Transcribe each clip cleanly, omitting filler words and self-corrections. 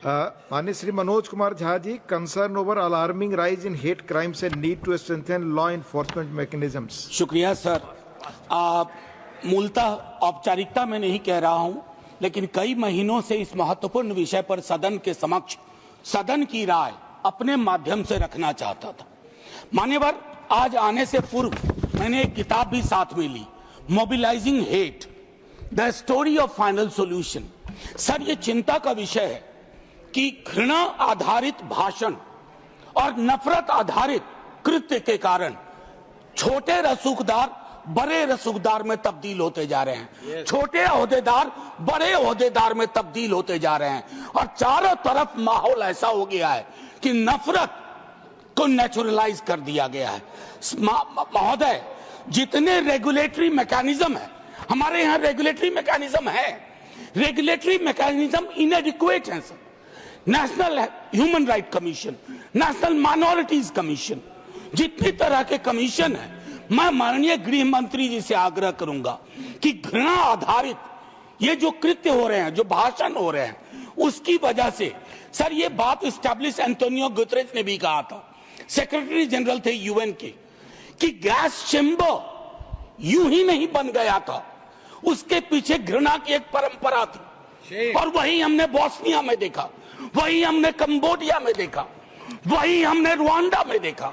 माननीय Shri Manoj Kumar Jha ji, concern over alarming rise in hate crimes and need to strengthen law enforcement mechanisms. शुक्रिया sir. मूलतः औपचारिकता में नहीं कह रहा हूं, लेकिन कई महीनों से इस महत्वपूर्ण विषय पर सदन के समक्ष सदन की राय अपने माध्यम से रखना चाहता था। मान्यवर, आज आने से पूर्व मैंने एक किताब भी साथ में ली, mobilizing hate, the story of final solution. Sir, ये चिंता का विषय है कि घृणा आधारित भाषण और नफरत आधारित कृत्य के कारण छोटे रसूखदार बड़े रसूखदार में तब्दील होते जा रहे हैं, छोटे ओहदेदार बड़े ओहदेदार में तब्दील होते जा रहे हैं, और चारों तरफ माहौल ऐसा हो गया है कि नफरत को नेचुरलाइज कर दिया गया है। महोदय, जितने रेगुलेटरी मैकेनिज्म है, हमारे यहाँ रेगुलेटरी मैकेनिज्म है, रेगुलेटरी मैकेनिज्म इनएडिक्वेट है। National human right commission, national minorities commission, जितनी तरह के कमीशन है, मैं माननीय गृह मंत्री जी से आग्रह करूंगा कि घृणा आधारित ये जो कृत्य हो रहे हैं, जो भाषण हो रहे हैं, उसकी वजह से सर, ये बात एस्टैब्लिश एंटोनियो गुतरेस ने भी कहा था, सेक्रेटरी जनरल थे यूएन के, कि गैस चेंबर यूं ही नहीं बन गया था, उसके पीछे घृणा की एक परंपरा थी, और वही हमने बोस्निया में देखा, वही हमने कंबोडिया में देखा, वही हमने रुवांडा में देखा।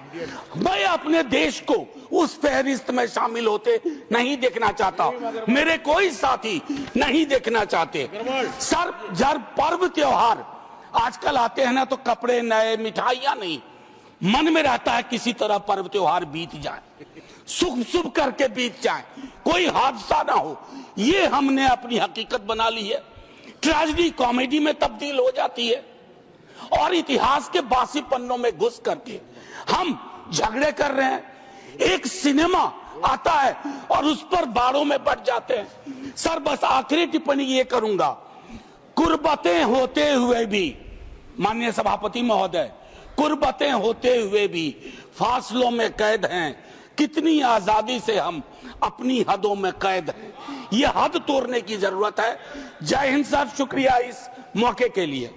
मैं अपने देश को उस फहरिस्त में शामिल होते नहीं देखना चाहता, मेरे कोई साथी नहीं देखना चाहते। सर, जब पर्व त्योहार आजकल आते हैं ना, तो कपड़े नए, मिठाइयां नहीं, मन में रहता है किसी तरह पर्व त्योहार बीत जाए, सुख शुभ करके बीत जाए, कोई हादसा ना हो। ये हमने अपनी हकीकत बना ली है। ट्रेजेडी कॉमेडी में तब्दील हो जाती है, और इतिहास के बासी पन्नों में घुस करके हम झगड़े कर रहे हैं। एक सिनेमा आता है और उस पर बाड़ों में बढ़ जाते हैं। सर, बस आखिरी टिप्पणी ये करूंगा, कुर्बतें होते हुए भी, माननीय सभापति महोदय, कुर्बतें होते हुए भी फासलों में कैद हैं, कितनी आजादी से हम अपनी हदों में कैद हैं। ये हद तोड़ने की जरूरत है। जय हिंद सर, शुक्रिया इस मौके के लिए।